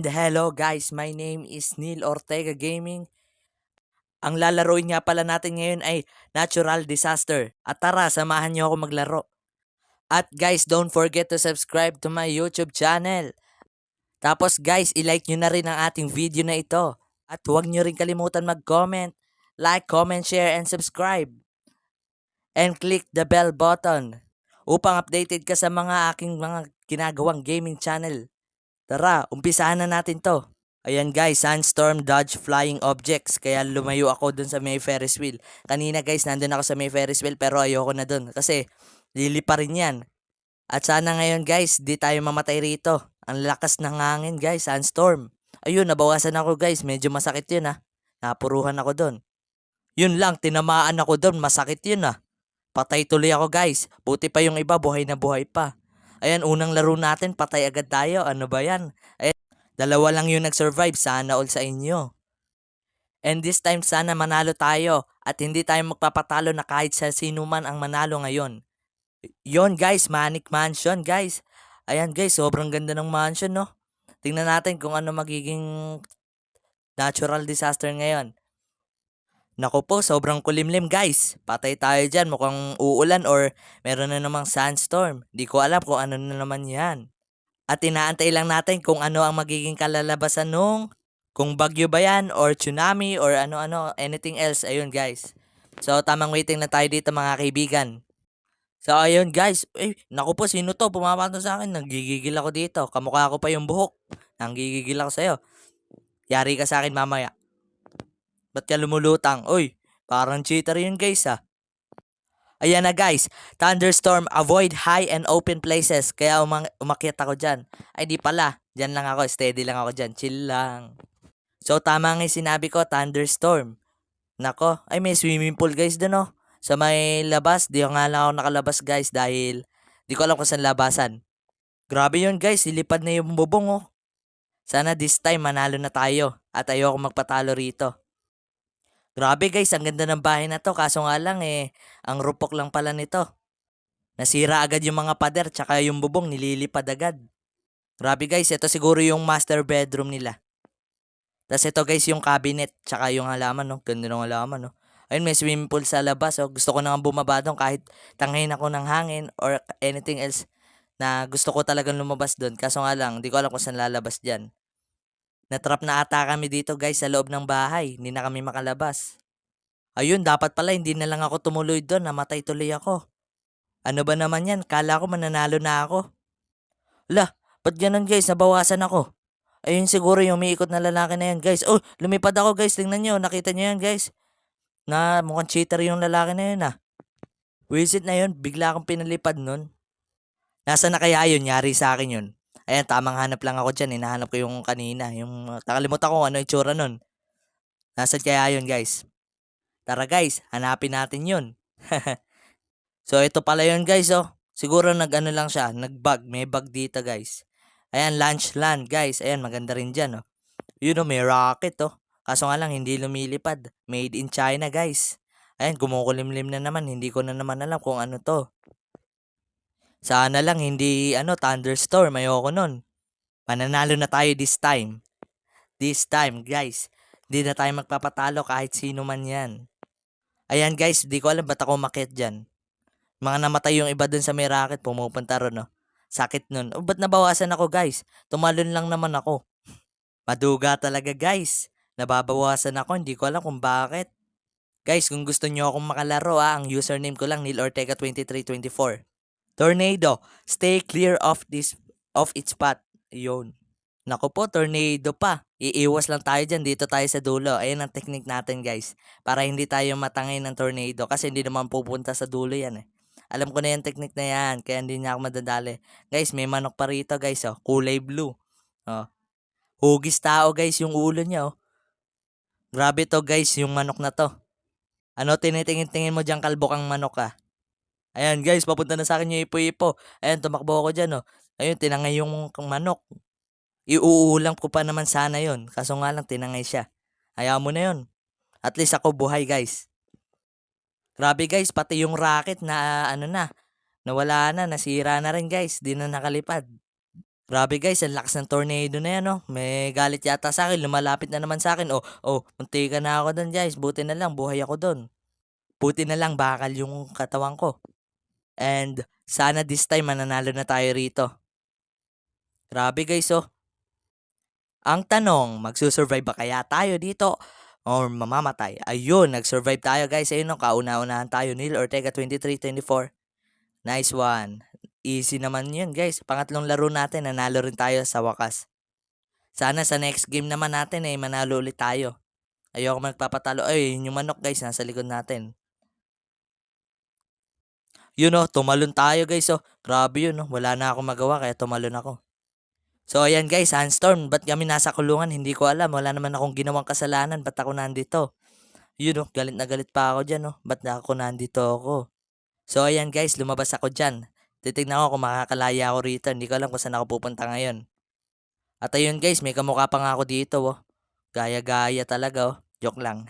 And hello guys, my name is Neil Ortega Gaming. Ang lalaroin nga pala natin ngayon ay Natural Disaster. At tara, samahan niyo ako maglaro. At guys, don't forget to subscribe to my YouTube channel. Tapos guys, ilike nyo na rin ang ating video na ito. At huwag nyo rin kalimutan mag-comment, like, comment, share, and subscribe. And click the bell button upang updated ka sa mga aking mga ginagawang gaming channel. Tara, umpisahan na natin to. Ayan guys, Sandstorm Dodge Flying Objects. Kaya lumayo ako dun sa may Ferris wheel. Kanina guys, nandun ako sa may Ferris wheel pero ayoko na dun. Kasi lili pa rin yan. At sana ngayon guys, di tayo mamatay rito. Ang lakas ng hangin guys, Sandstorm. Ayun, nabawasan ako guys. Medyo masakit yun ha. Napuruhan ako dun. Yun lang, tinamaan ako dun. Masakit yun ha. Patay tuloy ako guys. Buti pa yung iba, buhay na buhay pa. Ayan, unang laro natin, patay agad tayo. Ano ba yan? Ayan, dalawa lang yung nag-survive. Sana all sa inyo. And this time, sana manalo tayo. At hindi tayo magpapatalo na kahit sa sino man ang manalo ngayon. Yon guys, Manic Mansion guys. Ayan guys, sobrang ganda ng mansion no. Tingnan natin kung ano magiging natural disaster ngayon. Naku po, sobrang kulimlim guys. Patay tayo dyan, mukhang uulan or meron na namang sandstorm. Di ko alam kung ano na naman yan. At inaantay lang natin kung ano ang magiging kalalabasan nung kung bagyo ba yan or tsunami or ano-ano, anything else. Ayun guys. So tamang waiting na tayo dito mga kaibigan. So ayun guys, naku po, sino to? Pumapato sa akin, nanggigigil ako dito. Kamukha ko pa yung buhok. Nanggigigil ako sa'yo. Yari ka sa akin mamaya. Ba't ka lumulutang? Uy, parang cheater yun guys ah. Ayan na guys, thunderstorm, avoid high and open places. Kaya umakyat ako dyan. Ay di pala, dyan lang ako, steady lang ako dyan, chill lang. So tama nga yung sinabi ko, thunderstorm. Nako, ay may swimming pool guys dun oh. Sa may labas, di nga lang ako nakalabas guys dahil di ko alam kung saan labasan. Grabe yun guys, ilipad na yung bubong oh. Sana this time manalo na tayo at ayoko magpatalo rito. Grabe guys, ang ganda ng bahay na to. Kaso nga lang ang rupok lang pala nito. Nasira agad yung mga pader tsaka yung bubong nililipad agad. Grabe guys, ito siguro yung master bedroom nila. Tapos ito guys yung cabinet tsaka yung halaman no. Ganda ng halaman no. Ayun, may swimming pool sa labas. So gusto ko na nga bumaba doon kahit tanghain ako ng hangin or anything else na gusto ko talagang lumabas doon. Kaso nga lang, di ko alam kung saan lalabas dyan. Natrap na ata kami dito guys sa loob ng bahay. Hindi na kami makalabas. Ayun, dapat pala hindi na lang ako tumuloy doon. Namatay tuloy ako. Ano ba naman yan? Kala ko mananalo na ako. Lah, ba't ganun guys? Nabawasan ako. Ayun siguro yung umiikot na lalaki na yan guys. Oh, lumipad ako guys. Tingnan nyo. Nakita nyo yan guys. Na mukhang cheater yung lalaki na yun ah. Visit na yun. Bigla akong pinalipad nun. Nasa na kaya yun? Yari sa akin yun. Ayan, tamang hanap lang ako dyan. Hinahanap ko yung kanina. Yung nakalimutan ko ano itsura nun. Nasaan kaya yun guys? Tara guys, hanapin natin yun. So ito pala yun guys oh. Siguro nag-ano lang siya, nag-bug. May bug dito guys. Ayan, lunch land guys. Ayan, maganda rin dyan oh. Yun oh, may rocket oh. Kaso nga lang, hindi lumilipad. Made in China guys. Ayan, kumukulimlim na naman. Hindi ko na naman alam kung ano to. Sana lang hindi thunderstorm. Ayoko nun. Mananalo na tayo this time. This time guys. Hindi na tayo magpapatalo kahit sino man yan. Ayan guys, di ko alam ba't ako umakyat dyan. Mga namatay yung iba dun sa may racket, pumupunta ron no. Sakit nun. Oh, ba't nabawasan ako guys? Tumalon lang naman ako. Maduga talaga guys. Nababawasan ako, hindi ko alam kung bakit. Guys, kung gusto nyo akong makalaro ang username ko lang Neil Ortega 2324. Tornado, stay clear of its path. Yun. Naku po, tornado pa. Iiwas lang tayo dyan. Dito tayo sa dulo. Ayan ang technique natin guys. Para hindi tayo matangay ng tornado. Kasi hindi naman pupunta sa dulo yan eh. Alam ko na yung technique na yan. Kaya hindi niya ako madadali. Guys, may manok pa rito guys. Oh. Kulay blue. Oh. Hugis tao guys yung ulo niya. Oh. Grabe to guys yung manok na to. Ano tinitingin-tingin mo dyan kalbokang manok ah? Ayan guys, papunta na sa akin yung ipo-ipo. Ayan, tumakbo ako dyan oh. Ayun, tinangay yung manok. Iuulam ko pa naman sana yon. Kaso nga lang tinangay siya. Hayaan mo na yon. At least ako buhay guys. Grabe guys, pati yung rocket na nawala na, nasira na rin guys. Di na nakalipad. Grabe guys, ang lakas ng tornado na yan, oh. May galit yata sa akin, lumalapit na naman sa akin. Muntikan na ako doon guys. Buti na lang, buhay ako doon. Buti na lang, bakal yung katawan ko. And sana this time mananalo na tayo rito. Grabe guys, oh. Ang tanong, magsusurvive ba kaya tayo dito or mamamatay? Ayun, nag-survive tayo guys. Ayun, no, kauna-unahan tayo. Neil Ortega 23-24. Nice one. Easy naman yun guys. Pangatlong laro natin, nanalo rin tayo sa wakas. Sana sa next game naman natin manalo ulit tayo. Ayoko magpapatalo. Ay, yun yung manok guys, nasa likod natin. Yun oh, tumalon tayo guys oh. Grabe yun oh. Wala na akong magawa kaya tumalon ako. So ayan guys, Sandstorm, ba't kami nasa kulungan? Hindi ko alam, wala naman akong ginawang kasalanan, ba't ako nandito? Yun oh, galit na galit pa ako dyan oh, ba't ako nandito ako? So ayan guys, lumabas ako dyan. Titignan ko kung makakalaya ako rito, hindi ko alam kung saan ako pupunta ngayon. At ayun guys, may kamukha pa nga ako dito oh. Gaya-gaya talaga oh, joke lang.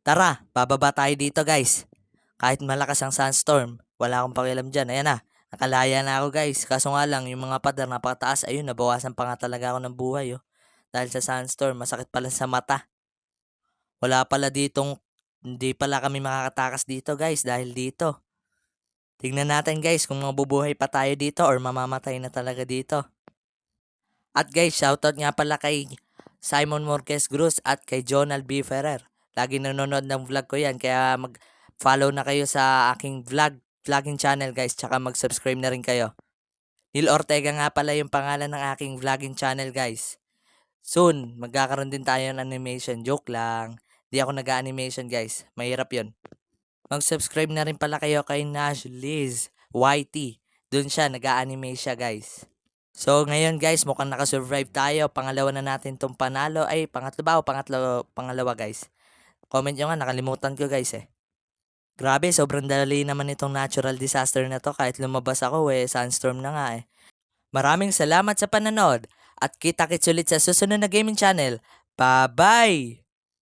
Tara, bababa tayo dito guys. Kahit malakas ang sandstorm, wala akong pakialam dyan. Ayan na, nakalaya na ako guys. Kaso nga lang, yung mga pader napakataas, ayun, nabawasan pa nga talaga ako ng buhay oh. Dahil sa sandstorm, masakit pala sa mata. Wala pala ditong, hindi pala kami makakatakas dito guys dahil dito. Tingnan natin guys kung mabubuhay pa tayo dito or mamamatay na talaga dito. At guys, shoutout nga pala kay Simon Morquez Cruz at kay Jonal B. Ferrer. Lagi nanonood ng vlog ko yan, kaya mag-follow na kayo sa aking vlogging channel guys, tsaka mag-subscribe na rin kayo. Neil Ortega nga pala yung pangalan ng aking vlogging channel guys. Soon, magkakaroon din tayo ng animation. Joke lang. Di ako nag-animation guys. Mahirap yun. Mag-subscribe na rin pala kayo kay Nash Liz YT. Doon siya, nag-anime siya guys. So ngayon guys, mukhang nakasurvive tayo. Pangalawa na natin tong panalo. Ay, pangatlo ba o pangalawa guys? Comment nyo nga, nakalimutan ko guys eh. Grabe, sobrang dali naman itong natural disaster na to. Kahit lumabas ako sandstorm na nga eh. Maraming salamat sa pananood. At kita-kits ulit sa susunod na gaming channel. Bye-bye!